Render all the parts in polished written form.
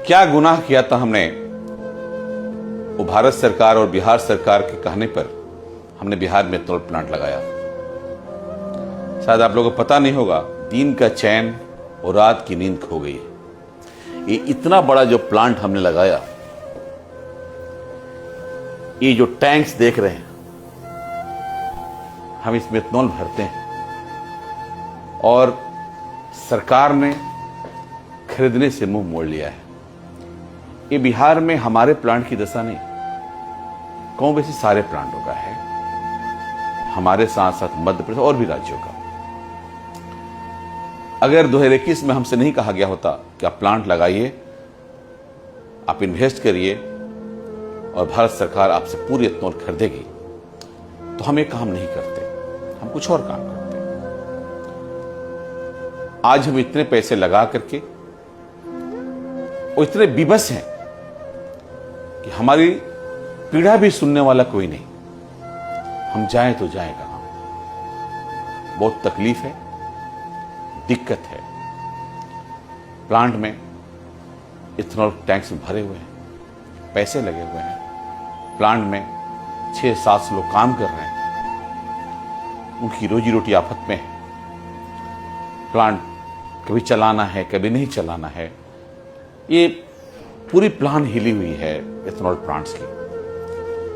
क्या गुनाह किया था हमने? वो भारत सरकार और बिहार सरकार के कहने पर हमने बिहार में एथेनॉल प्लांट लगाया। शायद आप लोगों को पता नहीं होगा, दिन का चैन और रात की नींद खो गई। ये इतना बड़ा जो प्लांट हमने लगाया, ये जो टैंक्स देख रहे हैं, हम इसमें एथेनॉल भरते हैं और सरकार ने खरीदने से मुंह मोड़ लिया है। ये बिहार में हमारे प्लांट की दशा नहीं, कौन वैसे सारे प्लांटों का है, हमारे साथ साथ मध्य प्रदेश और भी राज्यों का। अगर 2021 में हमसे नहीं कहा गया होता कि आप प्लांट लगाइए, आप इन्वेस्ट करिए और भारत सरकार आपसे पूरी एथेनॉल खरीदेगी, तो हम ये काम नहीं करते, हम कुछ और काम करते। आज हम इतने पैसे लगा करके वो इतने विवश हैं कि हमारी पीड़ा भी सुनने वाला कोई नहीं। हम जाएं तो जाएं कहां? बहुत तकलीफ है, दिक्कत है। प्लांट में इथेनॉल टैंक्स भरे हुए हैं, पैसे लगे हुए हैं, प्लांट में 600-700 लोग काम कर रहे हैं, उनकी रोजी रोटी आफत में है। प्लांट कभी चलाना है, कभी नहीं चलाना है। ये पूरी प्लान हिली हुई है एथेनॉल प्लांट्स की,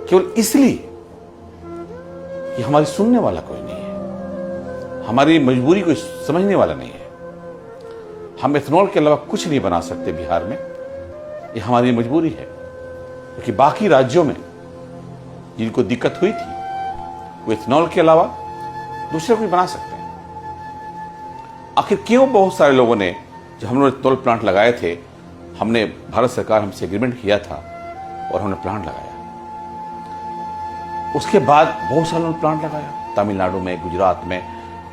केवल इसलिए कि हमारी सुनने वाला कोई नहीं है, हमारी मजबूरी कोई समझने वाला नहीं है। हम एथेनॉल के अलावा कुछ नहीं बना सकते बिहार में, ये हमारी मजबूरी है। क्योंकि बाकी राज्यों में जिनको दिक्कत हुई थी, वो एथेनॉल के अलावा दूसरे कोई बना सकते हैं। आखिर क्यों बहुत सारे लोगों ने, जब हम लोग एथेनॉल प्लांट लगाए थे, हमने, भारत सरकार हमसे एग्रीमेंट किया था और हमने प्लांट लगाया। उसके बाद बहुत सारे लोगों ने प्लांट लगाया, तमिलनाडु में, गुजरात में,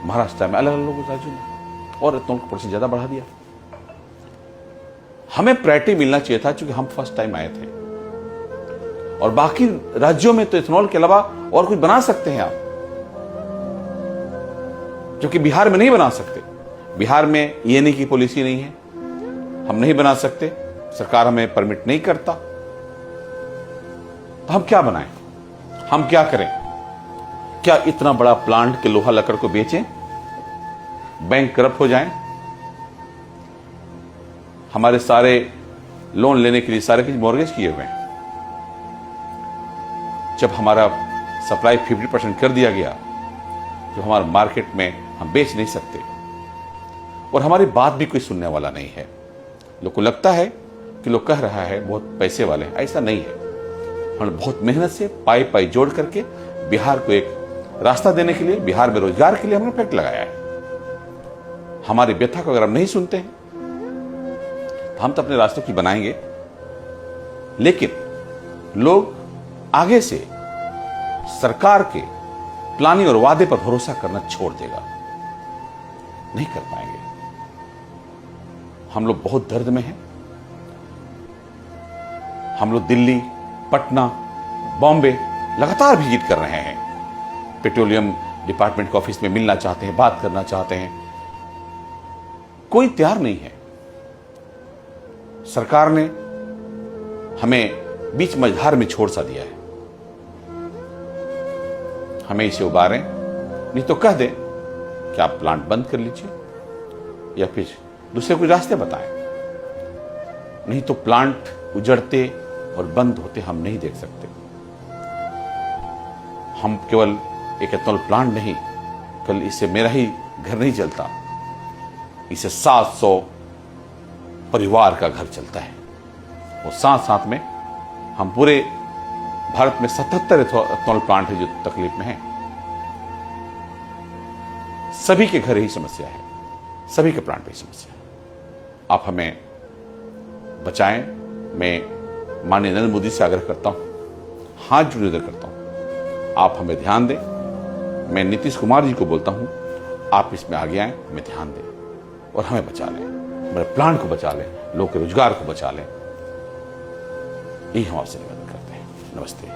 महाराष्ट्र में, अलग अलग राज्यों में, और एथेनॉल का परसेंट ज्यादा बढ़ा दिया। हमें प्रायोरिटी मिलना चाहिए था, क्योंकि हम फर्स्ट टाइम आए थे। और बाकी राज्यों में तो एथेनॉल के अलावा और कुछ बना सकते हैं आप, जो कि बिहार में नहीं बना सकते। बिहार में ईएनई की पॉलिसी नहीं है, हम नहीं बना सकते, सरकार हमें परमिट नहीं करता, तो हम क्या बनाएं, हम क्या करें? क्या इतना बड़ा प्लांट के लोहा लकड़ को बेचें, बैंक करप्ट हो जाएं, हमारे सारे लोन लेने के लिए सारे कुछ मॉर्गेज किए हुए हैं। जब हमारा सप्लाई 50% कर दिया गया, जो हमारे मार्केट में हम बेच नहीं सकते, और हमारी बात भी कोई सुनने वाला नहीं है। लोग को लगता है कि लोग कह रहा है बहुत पैसे वाले हैं, ऐसा नहीं है। हमने बहुत मेहनत से पाई पाई जोड़ करके बिहार को एक रास्ता देने के लिए, बिहार में रोजगार के लिए हमने प्रोजेक्ट लगाया है। हमारी व्यथा को अगर हम नहीं सुनते हैं, तो हम तो अपने रास्तों की बनाएंगे, लेकिन लोग आगे से सरकार के प्लानिंग और वादे पर भरोसा करना छोड़ देगा, नहीं कर पाएंगे। हम लोग बहुत दर्द में हैं। हम लोग दिल्ली, पटना, बॉम्बे लगातार विजिट कर रहे हैं, पेट्रोलियम डिपार्टमेंट के ऑफिस में मिलना चाहते हैं, बात करना चाहते हैं, कोई तैयार नहीं है। सरकार ने हमें बीच मझधार में छोड़ सा दिया है। हमें इसे उबारें, नहीं तो कह दें कि आप प्लांट बंद कर लीजिए या फिर दूसरे कोई रास्ते बताएं। नहीं तो प्लांट उजड़ते और बंद होते हम नहीं देख सकते। हम केवल एक एथेनॉल प्लांट नहीं, कल इससे मेरा ही घर नहीं चलता, इससे 700 परिवार का घर चलता है। और साथ साथ में हम पूरे भारत में 77 एथेनॉल प्लांट है जो तकलीफ में है। सभी के घर यही समस्या है, सभी के प्लांट में समस्या है। आप हमें बचाएं। मैं माननीय नरेंद्र मोदी से आग्रह करता हूं, हाथ जोड़ कर करता हूं, आप हमें ध्यान दें। मैं नीतीश कुमार जी को बोलता हूं, आप इसमें आगे आएं, हमें ध्यान दें और हमें बचा लें, हमारे प्लांट को बचा लें, लोगों के रोजगार को बचा लें। यही हम आपसे निवेदन करते हैं। नमस्ते।